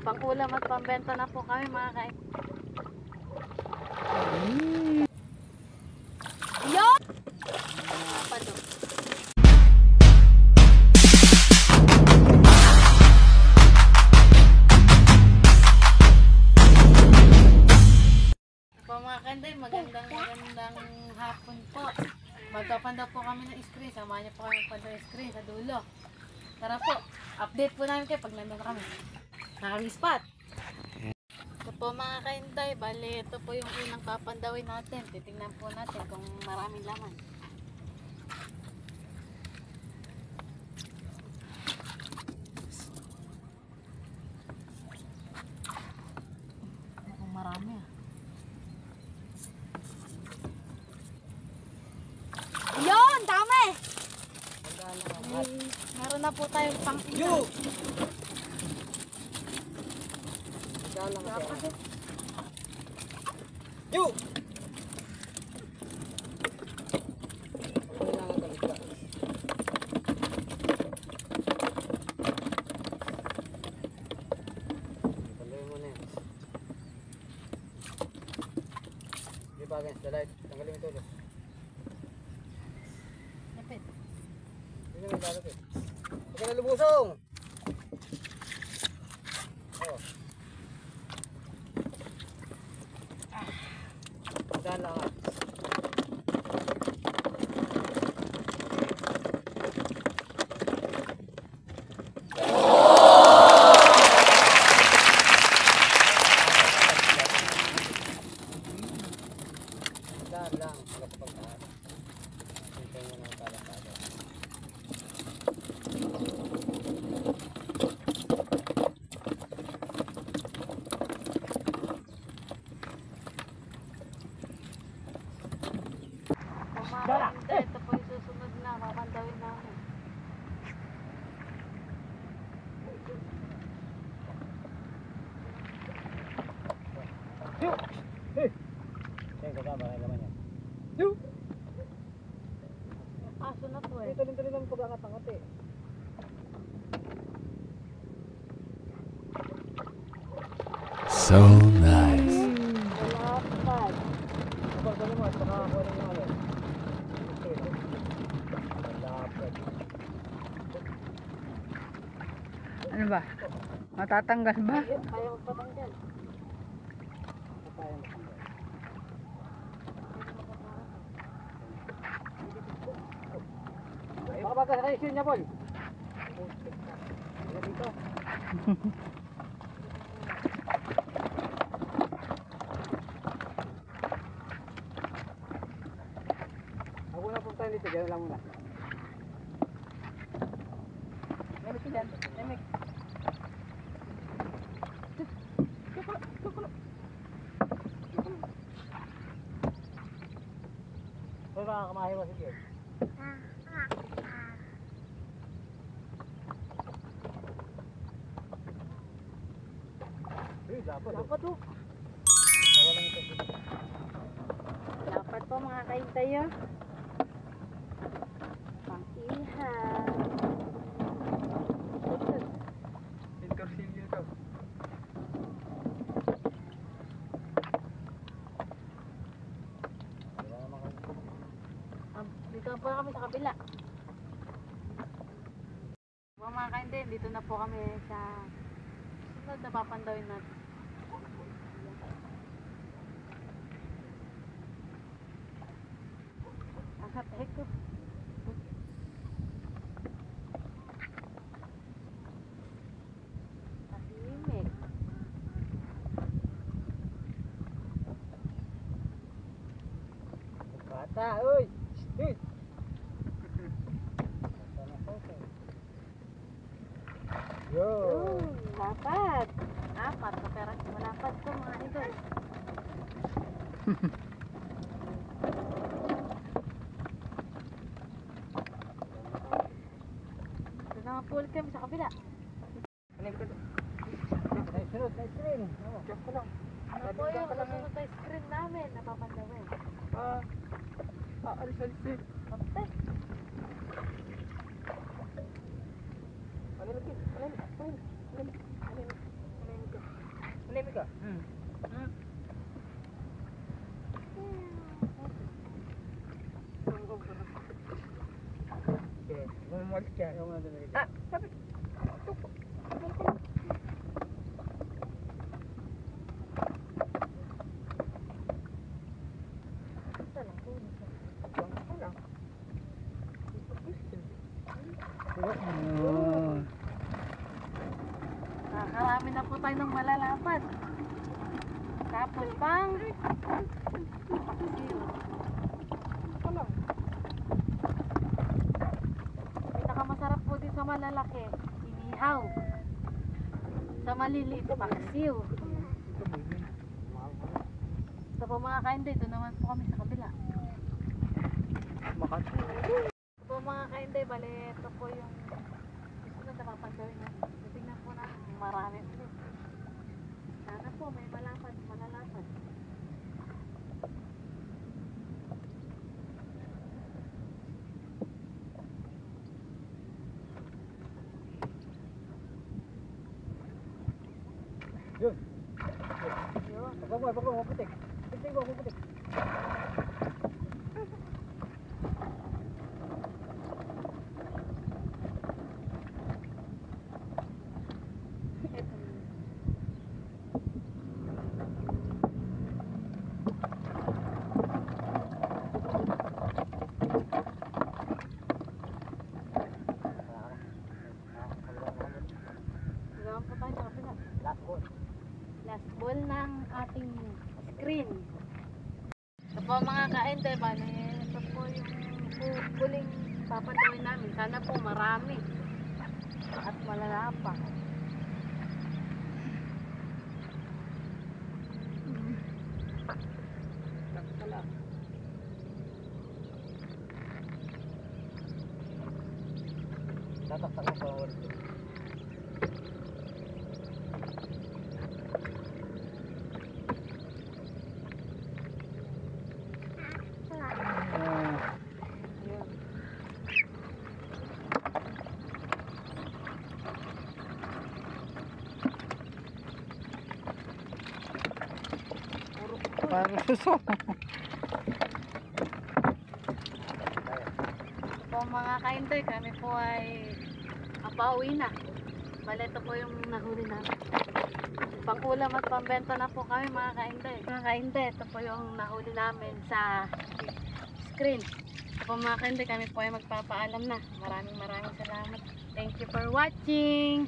Pangkulam at pambenta na po kami mga kain. Yon! Pado. Po mga kanday, magandang hapon po. Magpapanda po kami ng screen. Samahan niyo po kami magpanda ng screen sa dulo. Tara po, update po namin kayo pag nandun na kami. Nakami spot. Ito po mga kainday, bali ito po yung unang papandawin natin. Titingnan po natin kung maraming laman. Kung marami ah. Yun! Dami! Meron na po tayong pang-ilan. Yo! Tanggalin mo ito. Lapit. Hindi naman lalapit. Huwag ka na lubusong! Oh. Dahan lang ah. Dahan lang. Wala pa pagkakas. Hintay mo na talakado. Pumakanda, ito po yung susunod na papandawin namin. Yo! Hey! Siyang kasama kayo naman yan. Yo! Aso na po eh. Tuloy-tuloy lang pag-angat-angat eh. So nice. Malapad. Kapag gano'n mo, at makakakuha ng ano. Malapad. Ano ba? Matatanggal ba? Kaya magpatanggal. Baka baka sa kayo niya, Paul. Wala dito. Ako na punta dito, gano'n lang muna. Lemik dyan. Lemik. Paul, baka kamahiwa si Pierre. Dapat Dapat po. Dapat po mga kaintayo. Pang-ihaw. Intersilyo ito. Dito na po kami sa kabila. Mga kaintayo, dito na po kami sa sunod na papandawin natin. Heck ko. Tahimik. Bata, uy! Uy! Yo! Lapad. Apat na pera. Malapad ko mga idol. Ito na nga ulit kami sa kabila. Sunod na screen. Check ko lang. Ano po yung susunod na screen namin na papandawin? Alis eh. Kapte. Ano lagi? Ano lagi? ka. Bumumalit ka. Yung ano dito. Sabi. Oh. Nakakarami na po tayo ng malalapad. Tapos pang pinakamasarap po din sa malalaki, inihaw. Sa maliliit, paksiw. Ito po mga kainday, doon naman po kami sa kabila. Makati. Ito po mga kainday, bali ito po yung gusto na napapagawin natin. Tingnan po natin, marami po. Sana po may malapad, malalapad. Yun. Yun. Pagkawa, putik. Putik ko, putik. Gawin po tayo sa kabila. Last call. Last ball ng ating screen. Ito po mga kainday, bali ito po yung huling papandawin namin. Sana po marami at malalapa. Tataktak mo pa ulit. Yun. Parang suso. Po mga kainday, kami po ay pauwi na. Bale, ito po yung nahuli namin. Pang-ulam at pambenta na po kami mga kainday. Mga kainday, ito po yung nahuli namin sa screen. Ito po mga kainday, kami po ay magpapaalam na. Maraming salamat. Thank you for watching!